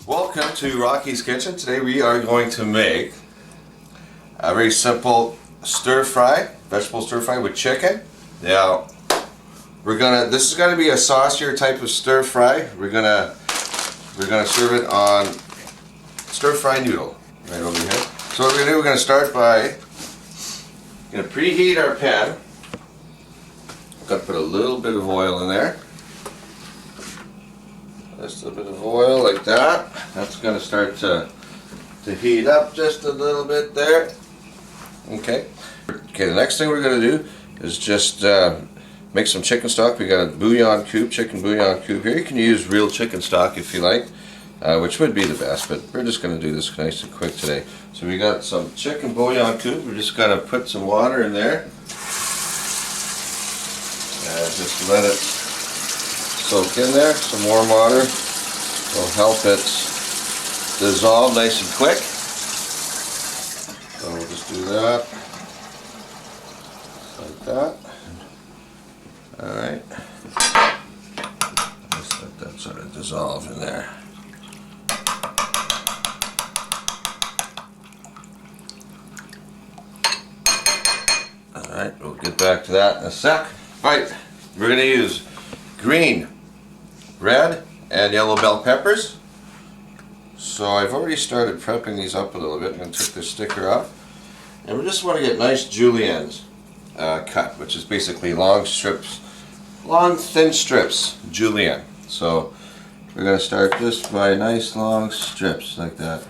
Welcome to Rocky's Kitchen. Today we are going to make a very simple stir fry, vegetable stir fry with chicken. Now this is gonna be a saucier type of stir fry. We're gonna serve it on stir fry noodle right over here. So what we're gonna do, we're gonna start by preheat our pan. Got to put a little bit of oil in there. Just a bit of oil like that. That's going to start to heat up just a little bit there. Okay. The next thing we're going to do is just make some chicken stock. We got a bouillon cube, chicken bouillon cube here. You can use real chicken stock if you like, which would be the best, but we're just going to do this nice and quick today. So we got some chicken bouillon cube. We're just going to put some water in there. Just let it soak in there. Some warm water will help it dissolve nice and quick. So we'll just do that. Like that. Alright. Just let that sort of dissolve in there. Alright, we'll get back to that in a sec. Alright, we're going to use green, red, and yellow bell peppers. So I've already started prepping these up a little bit. I'm going to take the sticker off. And we just want to get nice juliennes cut, which is basically long strips, long thin strips, julienne. So we're going to start just by nice long strips like that.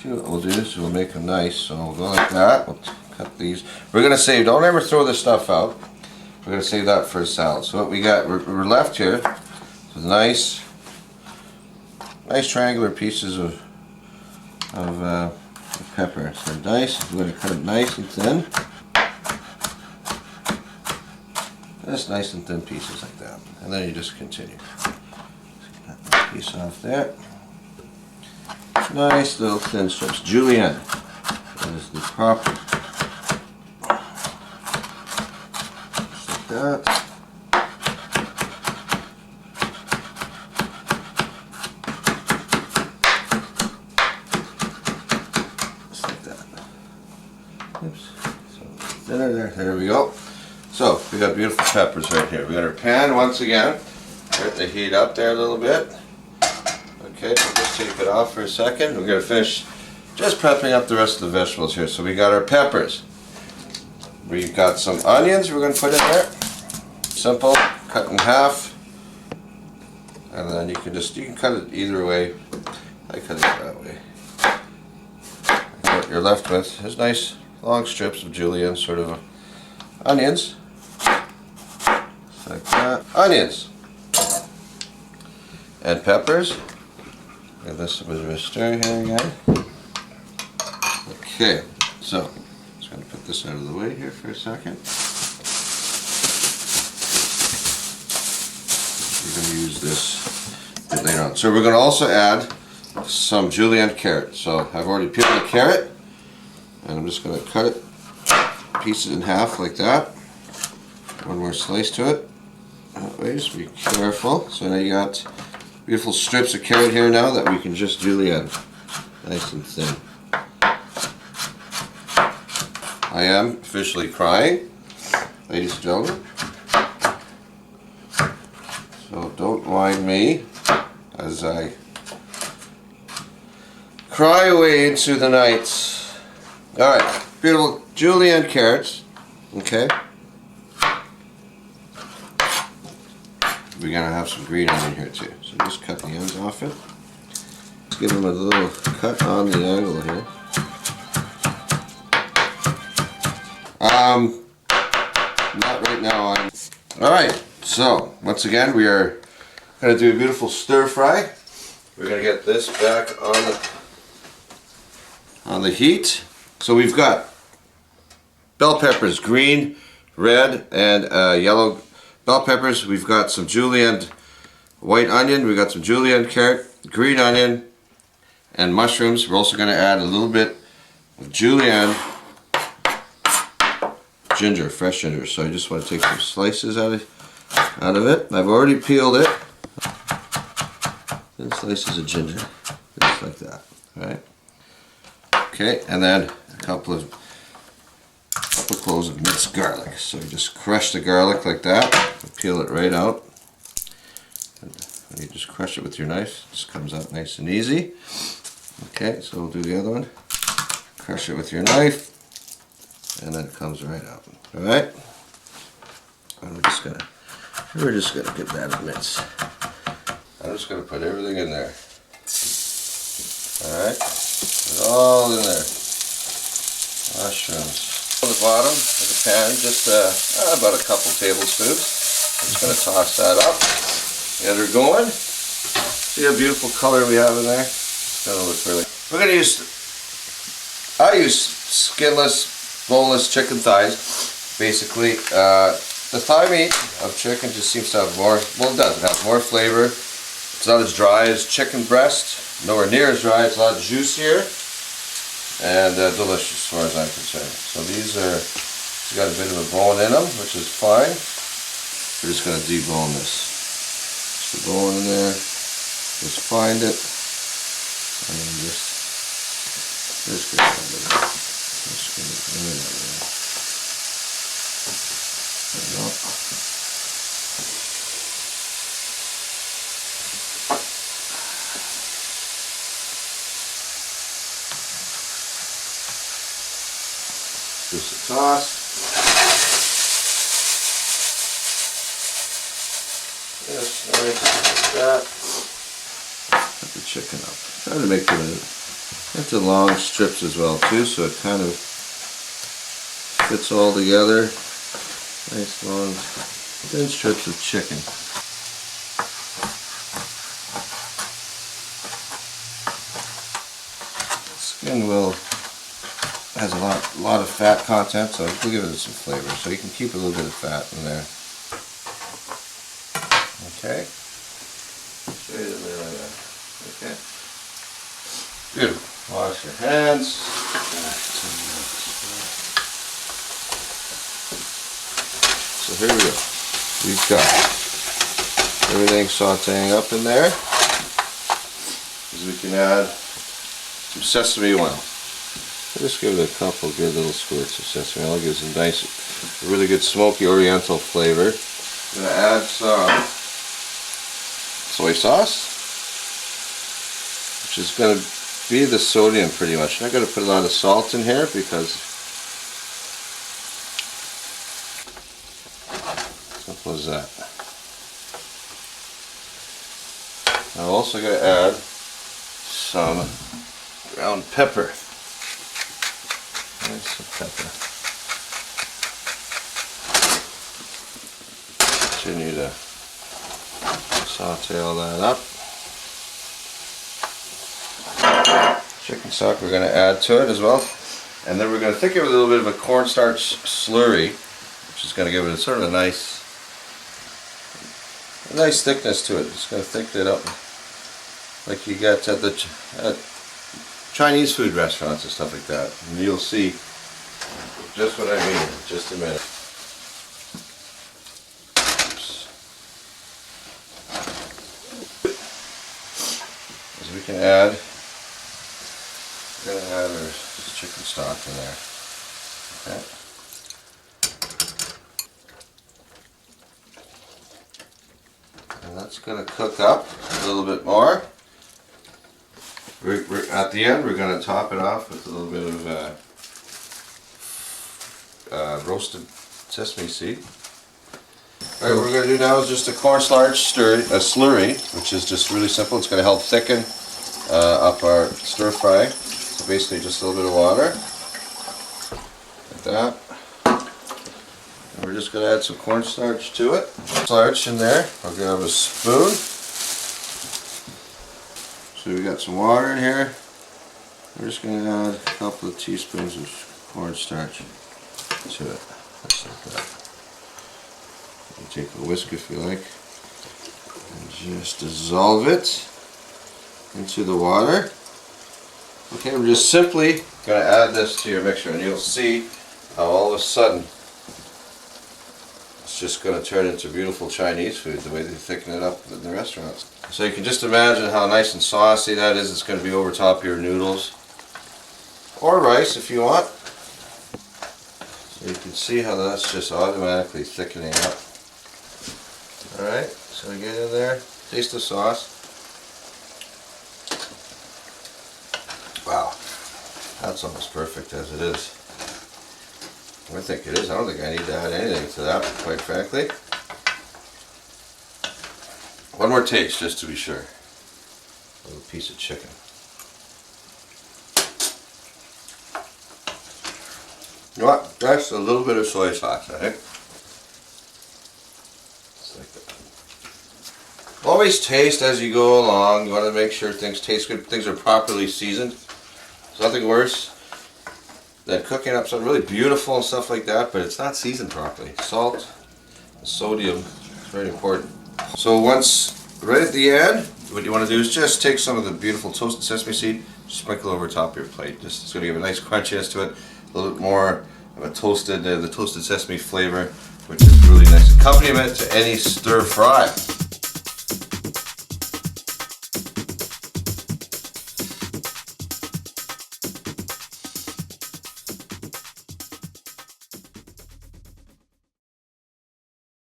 See what we'll do is we'll make them nice. So we'll go like that. We'll cut these. We're going to save, don't ever throw this stuff out. We're going to save that for a salad. So what we got, we're left here with nice triangular pieces of pepper. So nice, we're going to cut it nice and thin. Just nice and thin pieces like that. And then you just continue. Cut that piece off there. Nice little thin strips. Julienne. That is the proper. That. Just like that. Oops. So thinner there. There we go. So we got beautiful peppers right here. We got our pan once again. Let the heat up there a little bit. Okay, we'll just take it off for a second. We're going to finish just prepping up the rest of the vegetables here. So we got our peppers. We've got some onions we're going to put in there. Simple, cut in half, and then you can cut it either way. I cut it that way. And what you're left with is nice long strips of julienne, sort of onions, just like that. Onions and peppers. Give this a bit of a stir here again. Okay, so just going to put this out of the way here for a second. We're going to use this a bit later on. So we're going to also add some julienne carrot. So I've already peeled the carrot, and I'm just going to cut it pieces in half like that. One more slice to it. That way, just be careful. So now you got beautiful strips of carrot here now that we can just julienne. Nice and thin. I am officially crying, ladies and gentlemen. So don't mind me as I cry away into the night. Alright, beautiful julienne carrots. Okay. We're going to have some green onion here too. So just cut the ends off it. Let's give them a little cut on the angle here. Not right now. Alright, so once again we are going to do a beautiful stir fry. We're going to get this back on the heat. So we've got bell peppers, green, red, and yellow bell peppers. We've got some julienne white onion. We've got some julienne carrot, green onion, and mushrooms. We're also going to add a little bit of julienne ginger, fresh ginger. So I just want to take some slices out of it. I've already peeled it. Thin slices of ginger. just like that, right? Okay, and then a couple of cloves of minced garlic. So you just crush the garlic like that, and peel it right out. And you just crush it with your knife. It just comes out nice and easy. Okay, so we'll do the other one. Crush it with your knife, and then it comes right out. All right, and we're just gonna get that in mince. I'm just gonna put everything in there. All right, put it all in there. Mushrooms. On the bottom of the pan, just about a couple tablespoons. Just gonna toss that up. Get her going. See how beautiful color we have in there? It's gonna look really. We're gonna use. I use skinless, boneless chicken thighs. Basically, the thigh meat of chicken just seems to have more. Well, it does. It has more flavor. It's not as dry as chicken breast. Nowhere near as dry. It's a lot juicier and delicious, as far as I'm concerned. So these got a bit of a bone in them, which is fine. We're just going to debone this. Just the bone in there. Just find it, and then just get rid of it. Just get rid of it. There we go. Just a toss. Just like that. Put the chicken up. Try to make it into long strips as well too, so it kind of fits all together. Nice long thin strips of chicken. Skin has a lot of fat content, so we'll give it some flavor. So you can keep a little bit of fat in there. Okay. Straight in there like that. Okay. Good. Wash your hands. So here we go. We've got everything sauteing up in there. As we can add some sesame oil. Just give it a couple good little squirts of sesame oil. It gives a nice, really good smoky oriental flavor. I'm going to add some soy sauce, which is going to be the sodium pretty much. I'm not going to put a lot of salt in here because simple as that. I'm also going to add some ground pepper. Some pepper. Continue to saute all that up. Chicken stock we're going to add to it as well. And then we're going to thicken it with a little bit of a cornstarch slurry, which is going to give it a sort of a nice thickness to it. It's going to thicken it up like you get at Chinese food restaurants and stuff like that. And you'll see just what I mean in just a minute. Oops. As we can add, we're going to add our chicken stock in there. Okay. And that's going to cook up a little bit more. At the end, we're going to top it off with a little bit of roasted sesame seed. Alright, what we're going to do now is just a cornstarch slurry, which is just really simple. It's going to help thicken up our stir fry. So basically just a little bit of water, like that. And we're just going to add some cornstarch to it. Starch in there. I'll grab a spoon. So we got some water in here. We're just going to add a couple of teaspoons of cornstarch to it. Just like that. You take a whisk if you like, and just dissolve it into the water. Okay, we're just simply going to add this to your mixture, and you'll see how all of a sudden It's just going to turn into beautiful Chinese food the way they thicken it up in the restaurants. So you can just imagine how nice and saucy that is. It's going to be over top of your noodles. Or rice if you want. So you can see how that's just automatically thickening up. Alright, so we get in there, taste the sauce. Wow, that's almost perfect as it is. I think it is. I don't think I need to add anything to that, quite frankly. One more taste just to be sure. A little piece of chicken. You know what? That's a little bit of soy sauce, I think. Just like that. Always taste as you go along. You want to make sure things taste good. Things are properly seasoned. There's nothing worse than cooking up something really beautiful and stuff like that, but it's not seasoned properly. Salt, sodium, is very important. So once, right at the end, what you want to do is just take some of the beautiful toasted sesame seed, sprinkle over top of your plate. Just, it's going to give a nice crunchiness to it, a little bit more of a toasted, the toasted sesame flavor, which is really nice accompaniment to any stir fry.